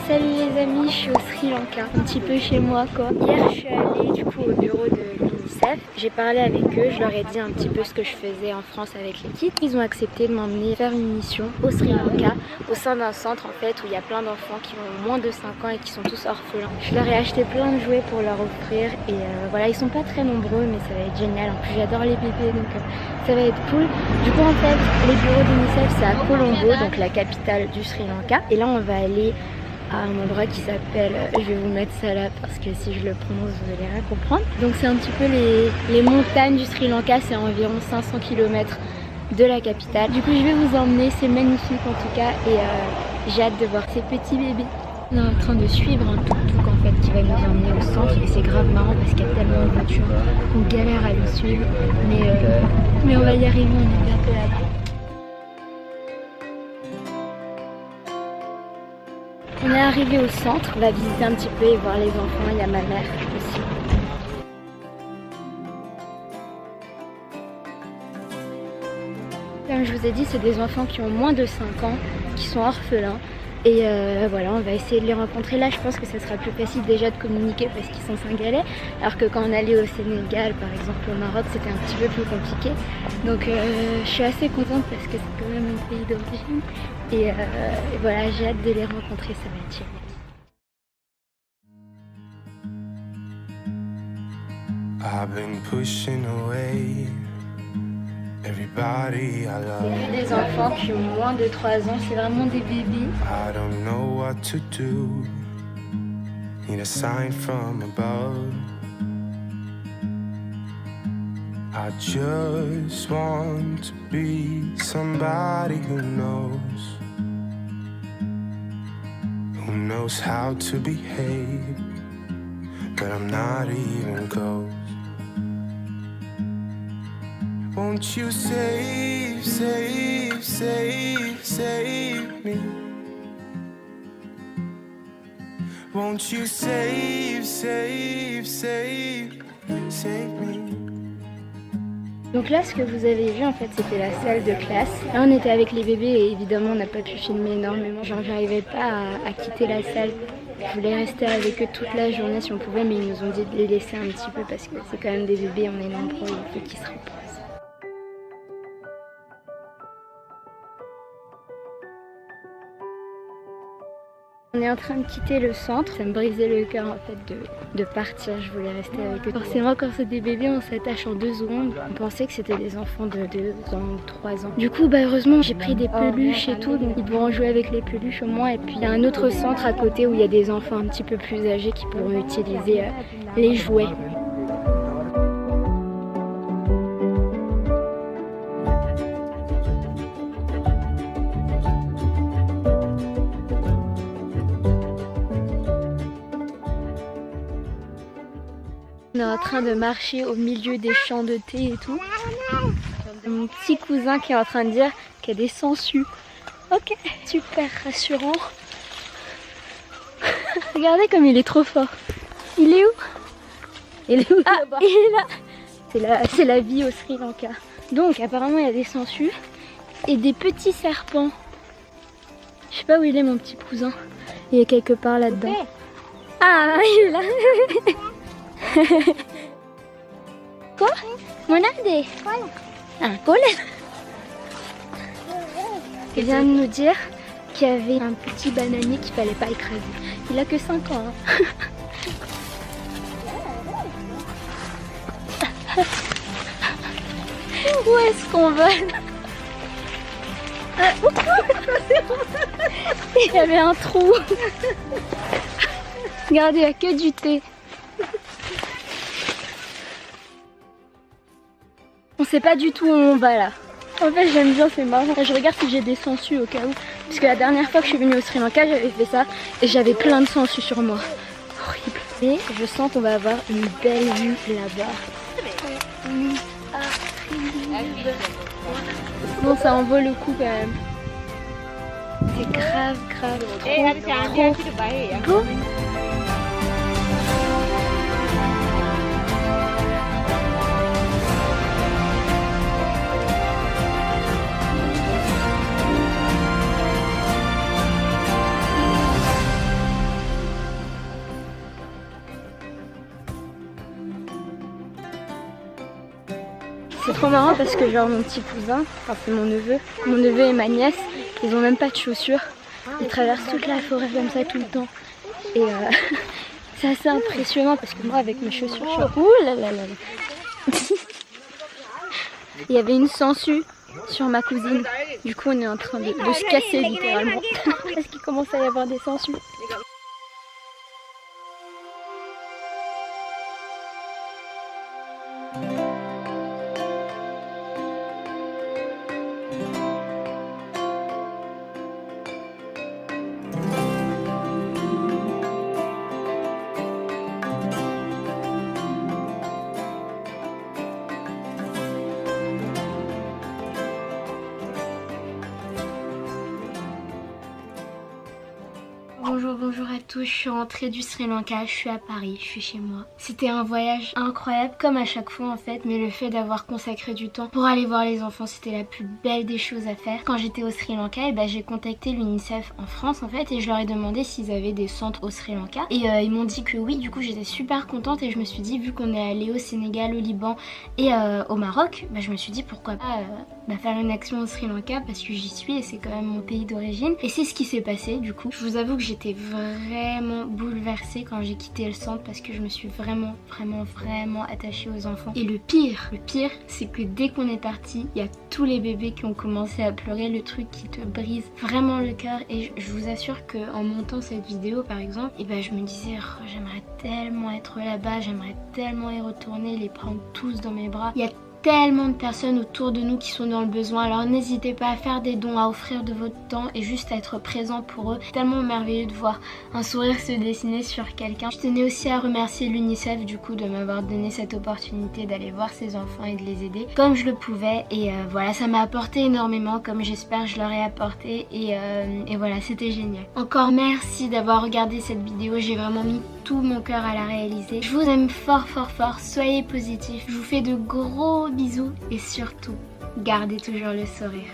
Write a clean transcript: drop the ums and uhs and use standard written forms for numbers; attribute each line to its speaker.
Speaker 1: Salut les amis, je suis au Sri Lanka, un petit peu chez moi quoi. Hier je suis allée du coup au bureau de l'UNICEF, j'ai parlé avec eux, je leur ai dit un petit peu ce que je faisais en France avec l'équipe. Ils ont accepté de m'emmener faire une mission au Sri Lanka, au sein d'un centre en fait où il y a plein d'enfants qui ont moins de 5 ans et qui sont tous orphelins. Je leur ai acheté plein de jouets pour leur offrir et voilà, ils sont pas très nombreux mais ça va être génial. En plus j'adore les bébés donc ça va être cool. Du coup en fait les bureaux d'UNICEF c'est à Colombo, donc la capitale du Sri Lanka. Et là on va aller à un endroit qui s'appelle, je vais vous mettre ça là parce que si je le prononce vous allez rien comprendre. Donc c'est un petit peu les montagnes du Sri Lanka, c'est environ 500 km de la capitale. Du coup je vais vous emmener, c'est magnifique en tout cas et j'ai hâte de voir ces petits bébés. On est en train de suivre un tuk-tuk en fait qui va nous emmener au centre et c'est grave marrant parce qu'il y a tellement de voitures qu'on galère à le suivre mais on va y arriver, on est bientôt là-bas. On est arrivé au centre, on va visiter un petit peu et voir les enfants, il y a ma mère aussi. Comme je vous ai dit, c'est des enfants qui ont moins de 5 ans, qui sont orphelins. Et voilà, on va essayer de les rencontrer. Là, je pense que ça sera plus facile déjà de communiquer parce qu'ils sont sénégalais. Alors que quand on allait au Sénégal, par exemple au Maroc, c'était un petit peu plus compliqué. Donc je suis assez contente parce que c'est quand même mon pays d'origine. Et voilà, j'ai hâte de les rencontrer, ça va être génial.
Speaker 2: I've been pushing away everybody I love.
Speaker 1: J'ai vu des enfants qui ont moins de 3 ans, c'est vraiment des bébés.
Speaker 2: I don't know what to do. Need a sign from above. I just want to be somebody who knows how to behave, but I'm not even close. Won't you save, save, save, save me? Won't you save, save, save, save me?
Speaker 1: Donc là, ce que vous avez vu, en fait, c'était la salle de classe. Là, on était avec les bébés et évidemment, on n'a pas pu filmer énormément. Genre, j'arrivais pas à quitter la salle. Je voulais rester avec eux toute la journée si on pouvait, mais ils nous ont dit de les laisser un petit peu parce que c'est quand même des bébés, on est nombreux, il faut qu'ils se reposent. On est en train de quitter le centre, ça me brisait le cœur en fait de partir, je voulais rester avec eux. Forcément quand c'est des bébés on s'attache en 2 secondes, on pensait que c'était des enfants de 2 ans ou 3 ans. Du coup heureusement j'ai pris des peluches et tout, donc ils pourront jouer avec les peluches au moins. Et puis il y a un autre centre à côté où il y a des enfants un petit peu plus âgés qui pourront utiliser les jouets. On est en train de marcher au milieu des champs de thé et tout. Mon petit cousin qui est en train de dire qu'il y a des sangsues. Ok, super rassurant. Regardez comme il est trop fort. Il est où? Il est où? Ah, il est là. C'est la vie au Sri Lanka. Donc apparemment il y a des sangsues et des petits serpents. Je sais pas où il est mon petit cousin. Il est quelque part là-dedans. Ah, il est là. Quoi? Monade? Un collet? Il vient de nous dire qu'il y avait un petit bananier qu'il fallait pas écraser. Il a que 5 ans. Où est-ce qu'on va? Il y avait un trou. Regardez, il n'y a que du thé. On sait pas du tout où on va là. En fait j'aime bien, c'est marrant. Je regarde si j'ai des sangsues au cas où. Parce que la dernière fois que je suis venue au Sri Lanka j'avais fait ça et j'avais plein de sangsues sur moi. Horrible. Et je sens qu'on va avoir une belle vue là-bas. Bon, ça en vaut le coup quand même. C'est grave trop beau. C'est trop marrant parce que genre mon petit cousin, enfin c'est mon neveu et ma nièce, ils ont même pas de chaussures. Ils traversent toute la forêt comme ça tout le temps. Et c'est assez impressionnant parce que moi avec mes chaussures, je suis... Ouh là là là là. Il y avait une sangsue sur ma cousine. Du coup on est en train de se casser littéralement. Parce qu'il commence à y avoir des sangsues. Bonjour à tous, je suis rentrée du Sri Lanka, je suis à Paris, je suis chez moi. C'était un voyage incroyable comme à chaque fois en fait, mais le fait d'avoir consacré du temps pour aller voir les enfants, c'était la plus belle des choses à faire. Quand j'étais au Sri Lanka, j'ai contacté l'UNICEF en France en fait et je leur ai demandé s'ils avaient des centres au Sri Lanka et ils m'ont dit que oui. Du coup j'étais super contente et je me suis dit, vu qu'on est allé au Sénégal, au Liban et au Maroc, je me suis dit pourquoi pas faire une action au Sri Lanka parce que j'y suis et c'est quand même mon pays d'origine. Et c'est ce qui s'est passé du coup. Je vous avoue que j'étais vraiment bouleversée quand j'ai quitté le centre parce que je me suis vraiment attachée aux enfants. Et le pire c'est que dès qu'on est parti, il y a tous les bébés qui ont commencé à pleurer, le truc qui te brise vraiment le cœur. Et je vous assure qu'en montant cette vidéo par exemple, je me disais oh, j'aimerais tellement être là-bas, j'aimerais tellement y retourner, les prendre tous dans mes bras. Il y a tellement de personnes autour de nous qui sont dans le besoin, alors n'hésitez pas à faire des dons, à offrir de votre temps et juste à être présent pour eux. C'est tellement merveilleux de voir un sourire se dessiner sur quelqu'un. Je tenais aussi à remercier l'UNICEF du coup de m'avoir donné cette opportunité d'aller voir ces enfants et de les aider comme je le pouvais et voilà, ça m'a apporté énormément comme j'espère je leur ai apporté et voilà, c'était génial. Encore merci d'avoir regardé cette vidéo, j'ai vraiment mis tout mon cœur à la réaliser. Je vous aime fort, soyez positifs, je vous fais de gros bisous et surtout, gardez toujours le sourire.